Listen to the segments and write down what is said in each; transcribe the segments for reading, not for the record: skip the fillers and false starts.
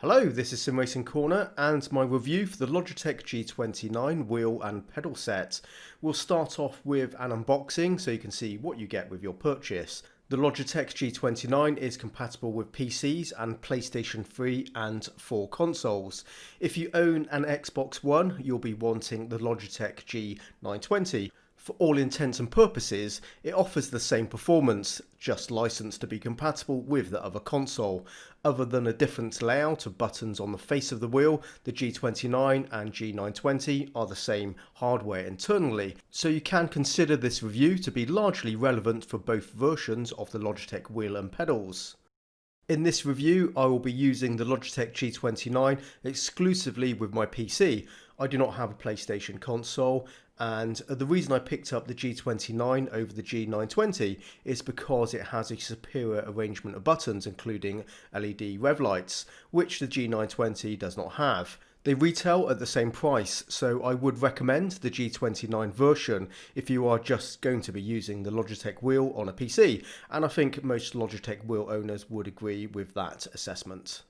Hello, this is Sim Racing Corner and my review for the Logitech G29 wheel and pedal set. We'll start off with an unboxing so you can see what you get with your purchase. The Logitech G29 is compatible with PCs and PlayStation 3 and 4 consoles. If you own an Xbox One, you'll be wanting the Logitech G920. For all intents and purposes, it offers the same performance, just licensed to be compatible with the other console. Other than a different layout of buttons on the face of the wheel, the G29 and G920 are the same hardware internally, so you can consider this review to be largely relevant for both versions of the Logitech wheel and pedals. In this review, I will be using the Logitech G29 exclusively with my PC. I do not have a PlayStation console, and the reason I picked up the G29 over the G920 is because it has a superior arrangement of buttons, including LED rev lights, which the G920 does not have. They retail at the same price, so I would recommend the G29 version if you are just going to be using the Logitech wheel on a PC, and I think most Logitech wheel owners would agree with that assessment.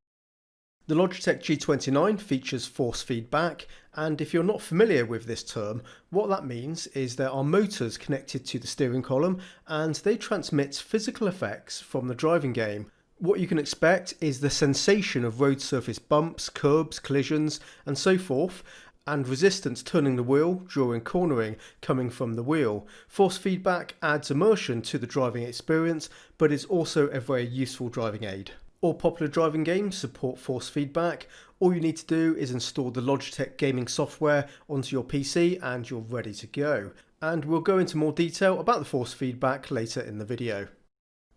The Logitech G29 features force feedback, and if you're not familiar with this term, what that means is there are motors connected to the steering column and they transmit physical effects from the driving game. What you can expect is the sensation of road surface bumps, curbs, collisions and so forth, and resistance turning the wheel during cornering coming from the wheel. Force feedback adds immersion to the driving experience, but is also a very useful driving aid. All popular driving games support force feedback. All you need to do is install the Logitech gaming software onto your PC and you're ready to go. And we'll go into more detail about the force feedback later in the video.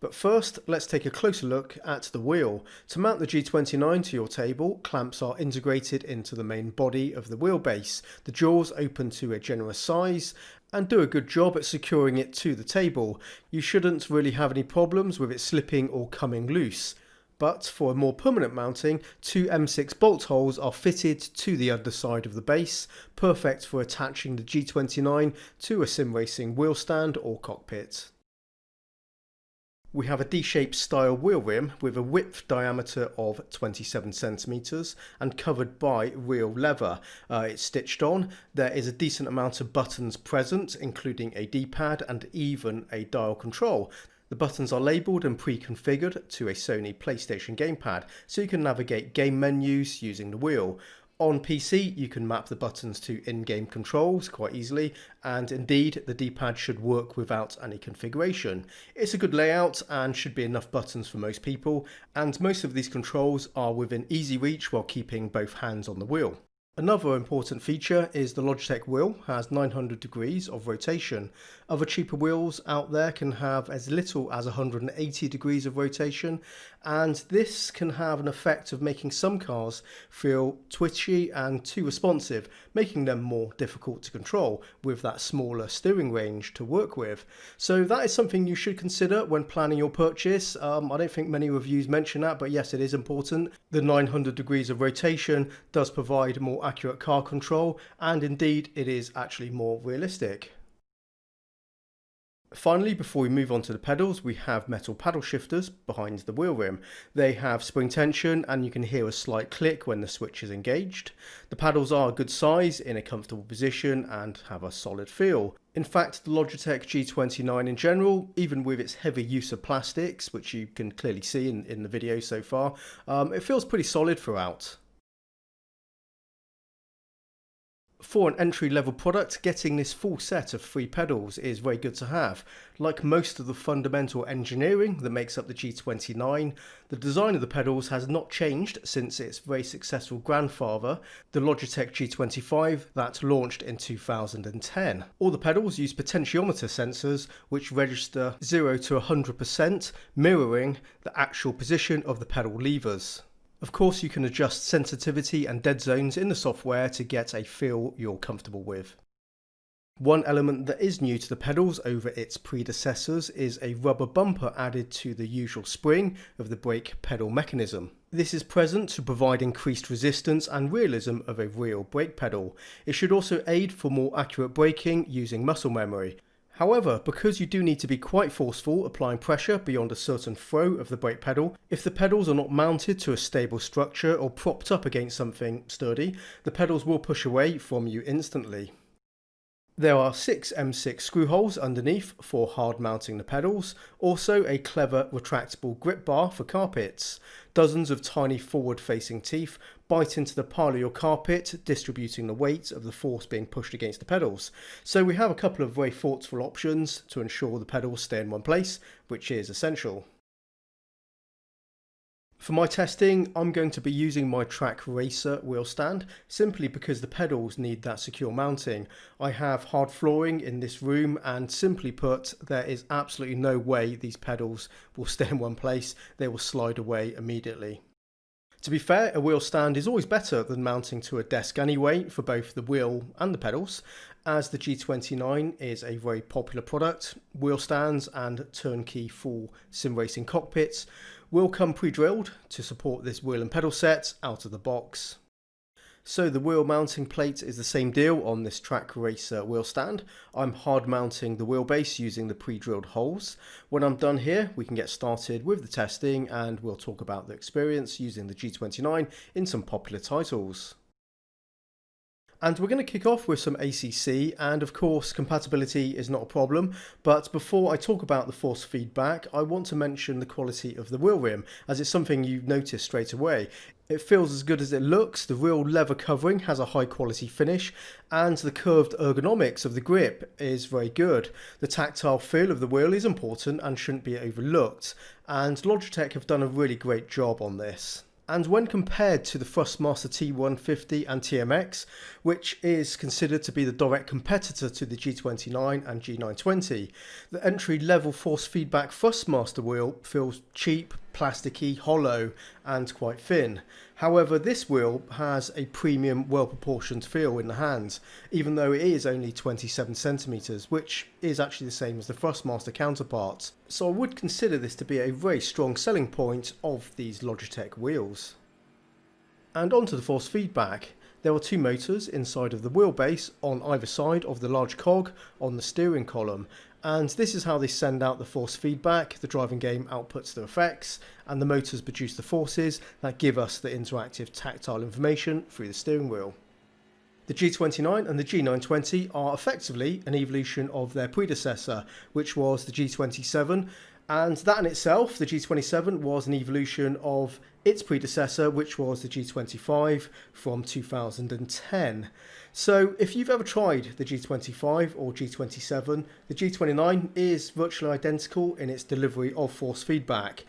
But first, let's take a closer look at the wheel. To mount the G29 to your table, clamps are integrated into the main body of the wheelbase. The jaws open to a generous size and do a good job at securing it to the table. You shouldn't really have any problems with it slipping or coming loose. But for a more permanent mounting, two M6 bolt holes are fitted to the underside of the base, perfect for attaching the G29 to a sim racing wheel stand or cockpit. We have a D-shaped style wheel rim with a width diameter of 27 cm and covered by real leather. It's stitched on. There is a decent amount of buttons present, including a D-pad and even a dial control. The buttons are labelled and pre-configured to a Sony PlayStation gamepad, so you can navigate game menus using the wheel. On PC, you can map the buttons to in-game controls quite easily, and indeed, the D-pad should work without any configuration. It's a good layout and should be enough buttons for most people, and most of these controls are within easy reach while keeping both hands on the wheel. Another important feature is the Logitech wheel has 900 degrees of rotation. Other cheaper wheels out there can have as little as 180 degrees of rotation, and this can have an effect of making some cars feel twitchy and too responsive, making them more difficult to control with that smaller steering range to work with. So that is something you should consider when planning your purchase. I don't think many reviews mention that, but yes, it is important. The 900 degrees of rotation does provide more accurate car control, and indeed it is actually more realistic. Finally, before we move on to the pedals, we have metal paddle shifters behind the wheel rim. They have spring tension and you can hear a slight click when the switch is engaged. The paddles are a good size, in a comfortable position and have a solid feel. In fact, the Logitech G29 in general, even with its heavy use of plastics, which you can clearly see in the video so far, it feels pretty solid throughout. For an entry-level product, getting this full set of 3 pedals is very good to have. Like most of the fundamental engineering that makes up the G29, the design of the pedals has not changed since its very successful grandfather, the Logitech G25 that launched in 2010. All the pedals use potentiometer sensors which register 0 to 100%, mirroring the actual position of the pedal levers. Of course, you can adjust sensitivity and dead zones in the software to get a feel you're comfortable with. One element that is new to the pedals over its predecessors is a rubber bumper added to the usual spring of the brake pedal mechanism. This is present to provide increased resistance and realism of a real brake pedal. It should also aid for more accurate braking using muscle memory. However, because you do need to be quite forceful applying pressure beyond a certain throw of the brake pedal, if the pedals are not mounted to a stable structure or propped up against something sturdy, the pedals will push away from you instantly. There are 6 M6 screw holes underneath for hard mounting the pedals, also a clever retractable grip bar for carpets. Dozens of tiny forward facing teeth bite into the pile of your carpet, distributing the weight of the force being pushed against the pedals. So we have a couple of very thoughtful options to ensure the pedals stay in one place, which is essential. For my testing, I'm going to be using my Track Racer wheel stand simply because the pedals need that secure mounting. I have hard flooring in this room and simply put, there is absolutely no way these pedals will stay in one place. They will slide away immediately. To be fair, a wheel stand is always better than mounting to a desk anyway for both the wheel and the pedals, as the G29 is a very popular product. Wheel stands and turnkey full sim racing cockpits will come pre-drilled to support this wheel and pedal set out of the box. So the wheel mounting plate is the same deal on this Track Racer wheel stand. I'm hard mounting the wheelbase using the pre-drilled holes. When I'm done here, we can get started with the testing and we'll talk about the experience using the G29 in some popular titles. And we're going to kick off with some ACC, and of course compatibility is not a problem, but before I talk about the force feedback, I want to mention the quality of the wheel rim, as it's something you notice straight away. It feels as good as it looks, the real leather covering has a high quality finish, and the curved ergonomics of the grip is very good. The tactile feel of the wheel is important and shouldn't be overlooked, and Logitech have done a really great job on this. And when compared to the Thrustmaster T150 and TMX, which is considered to be the direct competitor to the G29 and G920, the entry-level force feedback Thrustmaster wheel feels cheap, plasticky, hollow and quite thin. However, this wheel has a premium, well-proportioned feel in the hand, even though it is only 27 centimeters, which is actually the same as the Thrustmaster counterpart. So I would consider this to be a very strong selling point of these Logitech wheels. And onto the force feedback. There are 2 motors inside of the wheelbase on either side of the large cog on the steering column, and this is how they send out the force feedback. The driving game outputs the effects and the motors produce the forces that give us the interactive tactile information through the steering wheel. The G29 and the G920 are effectively an evolution of their predecessor, which was the G27, and that in itself, the G27, was an evolution of its predecessor, which was the G25 from 2010. So if you've ever tried the G25 or G27, the G29 is virtually identical in its delivery of force feedback.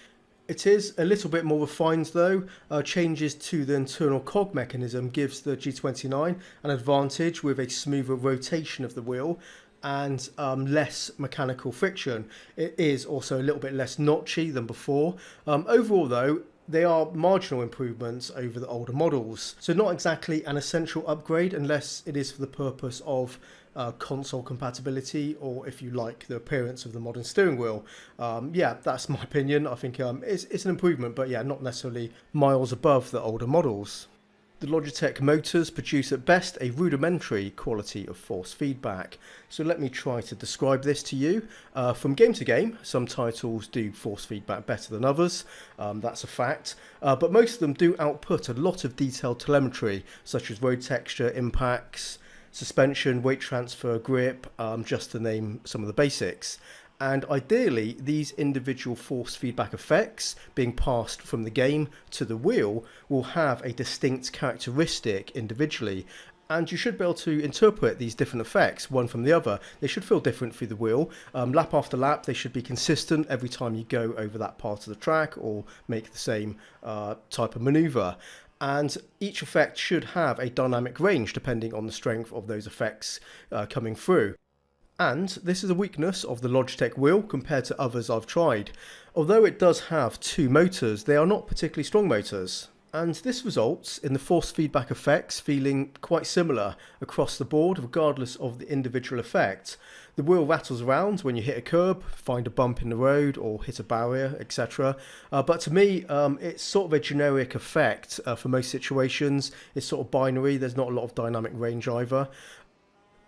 It is a little bit more refined though. Changes to the internal cog mechanism gives the G29 an advantage with a smoother rotation of the wheel and less mechanical friction. It is also a little bit less notchy than before. Overall though, they are marginal improvements over the older models, so not exactly an essential upgrade unless it is for the purpose of console compatibility, or if you like, the appearance of the modern steering wheel. Yeah, that's my opinion. I think it's an improvement, but yeah, not necessarily miles above the older models. The Logitech motors produce at best a rudimentary quality of force feedback. So let me try to describe this to you. From game to game, some titles do force feedback better than others, that's a fact, but most of them do output a lot of detailed telemetry, such as road texture, impacts, suspension, weight transfer, grip, just to name some of the basics. And ideally, these individual force feedback effects being passed from the game to the wheel will have a distinct characteristic individually, and you should be able to interpret these different effects one from the other. They should feel different through the wheel. Lap after lap, they should be consistent every time you go over that part of the track or make the same type of maneuver. And each effect should have a dynamic range depending on the strength of those effects coming through. And this is a weakness of the Logitech wheel compared to others I've tried. Although it does have 2 motors, they are not particularly strong motors. And this results in the force feedback effects feeling quite similar across the board regardless of the individual effect. The wheel rattles around when you hit a curb, find a bump in the road or hit a barrier, etc. But to me, it's sort of a generic effect for most situations. It's sort of binary, there's not a lot of dynamic range either.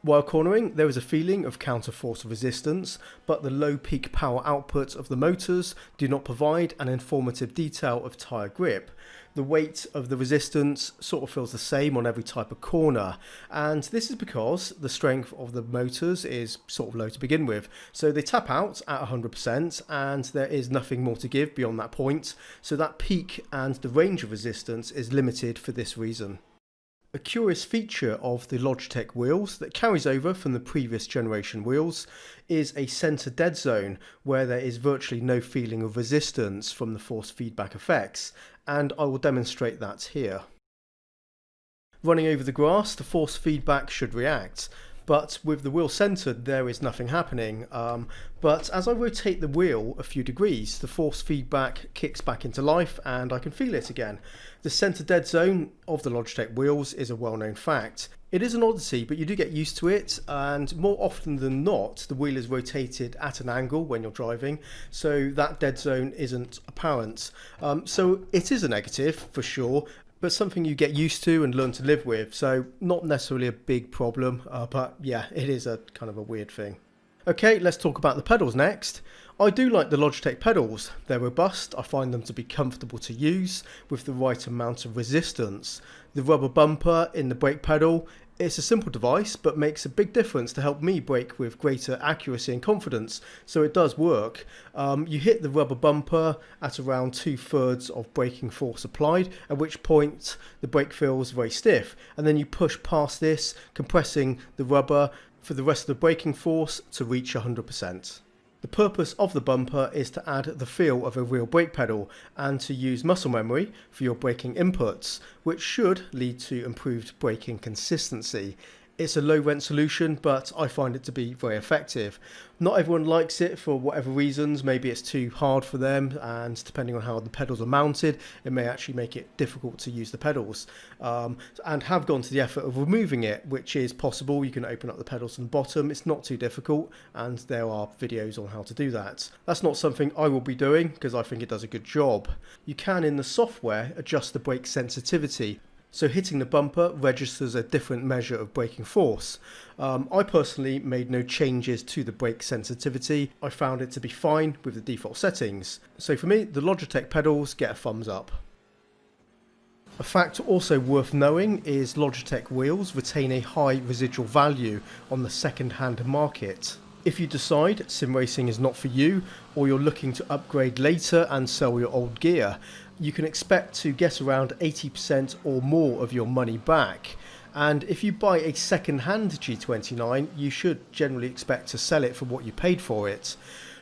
While cornering, there is a feeling of counterforce resistance, but the low peak power output of the motors do not provide an informative detail of tyre grip. The weight of the resistance sort of feels the same on every type of corner, and this is because the strength of the motors is sort of low to begin with. So they tap out at 100% and there is nothing more to give beyond that point, so that peak and the range of resistance is limited for this reason. A curious feature of the Logitech wheels that carries over from the previous generation wheels is a centre dead zone where there is virtually no feeling of resistance from the force feedback effects, and I will demonstrate that here. Running over the grass, the force feedback should react, but with the wheel centred there is nothing happening, but as I rotate the wheel a few degrees the force feedback kicks back into life and I can feel it again. The centre dead zone of the Logitech wheels is a well-known fact. It is an oddity, but you do get used to it, and more often than not the wheel is rotated at an angle when you're driving, so that dead zone isn't apparent. So it is a negative for sure, but something you get used to and learn to live with, so not necessarily a big problem, but yeah, it is a kind of a weird thing. Okay, let's talk about the pedals next. I do like the Logitech pedals. They're robust, I find them to be comfortable to use with the right amount of resistance. The rubber bumper in the brake pedal, it's a simple device but makes a big difference to help me brake with greater accuracy and confidence, so it does work. You hit the rubber bumper at around 2/3 of braking force applied, at which point the brake feels very stiff, and then you push past this, compressing the rubber for the rest of the braking force to reach 100%. The purpose of the bumper is to add the feel of a real brake pedal and to use muscle memory for your braking inputs, which should lead to improved braking consistency. It's a low rent solution, but I find it to be very effective. Not everyone likes it for whatever reasons. Maybe it's too hard for them, and depending on how the pedals are mounted, it may actually make it difficult to use the pedals. And have gone to the effort of removing it, which is possible. You can open up the pedals from the bottom. It's not too difficult, and there are videos on how to do that. That's not something I will be doing because I think it does a good job. You can, in the software, adjust the brake sensitivity. So hitting the bumper registers a different measure of braking force. I personally made no changes to the brake sensitivity. I found it to be fine with the default settings. So for me, the Logitech pedals get a thumbs up. A fact also worth knowing is Logitech wheels retain a high residual value on the second-hand market. If you decide sim racing is not for you, or you're looking to upgrade later and sell your old gear, you can expect to get around 80% or more of your money back. And if you buy a second-hand G29, you should generally expect to sell it for what you paid for it.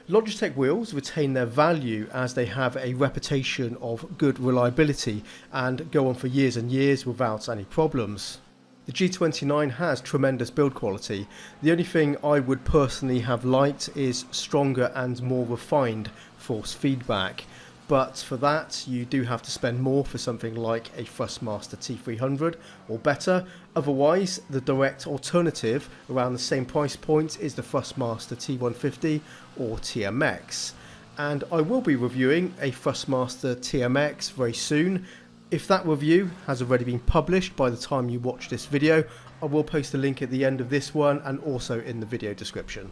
Logitech wheels retain their value as they have a reputation of good reliability and go on for years and years without any problems. The G29 has tremendous build quality. The only thing I would personally have liked is stronger and more refined force feedback. But for that you do have to spend more for something like a Thrustmaster T300 or better. Otherwise, the direct alternative around the same price point is the Thrustmaster T150 or TMX. And I will be reviewing a Thrustmaster TMX very soon. If that review has already been published by the time you watch this video, I will post a link at the end of this one and also in the video description.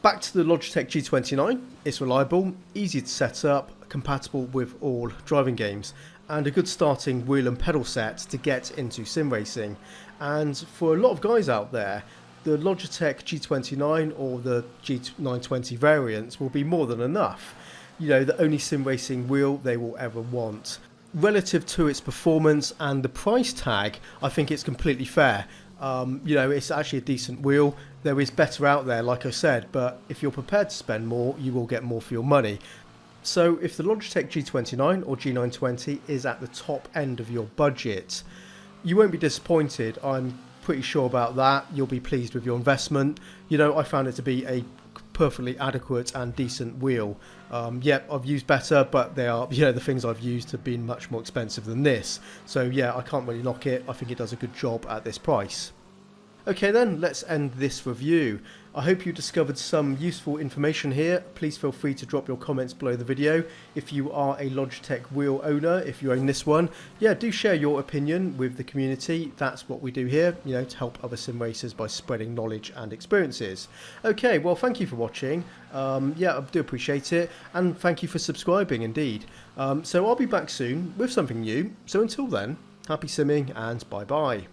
Back to the Logitech G29, it's reliable, easy to set up, compatible with all driving games, and a good starting wheel and pedal set to get into sim racing. And for a lot of guys out there, the Logitech G29 or the G920 variants will be more than enough. You know, the only sim racing wheel they will ever want. Relative to its performance and the price tag, I think it's completely fair. You know, it's actually a decent wheel. There is better out there, like I said, but if you're prepared to spend more, you will get more for your money. So if the Logitech G29 or G920 is at the top end of your budget, you won't be disappointed. I'm pretty sure about that. You'll be pleased with your investment. You know, I found it to be a perfectly adequate and decent wheel. Yep, I've used better, but they are, you know, the things I've used have been much more expensive than this. So yeah, I can't really knock it. I think it does a good job at this price. Okay then, let's end this review. I hope you discovered some useful information here. Please feel free to drop your comments below the video. If you are a Logitech wheel owner, if you own this one, yeah, do share your opinion with the community. That's what we do here, you know, to help other sim racers by spreading knowledge and experiences. Okay, well, thank you for watching. Yeah, I do appreciate it, and thank you for subscribing indeed. So I'll be back soon with something new. So until then, happy simming and bye bye.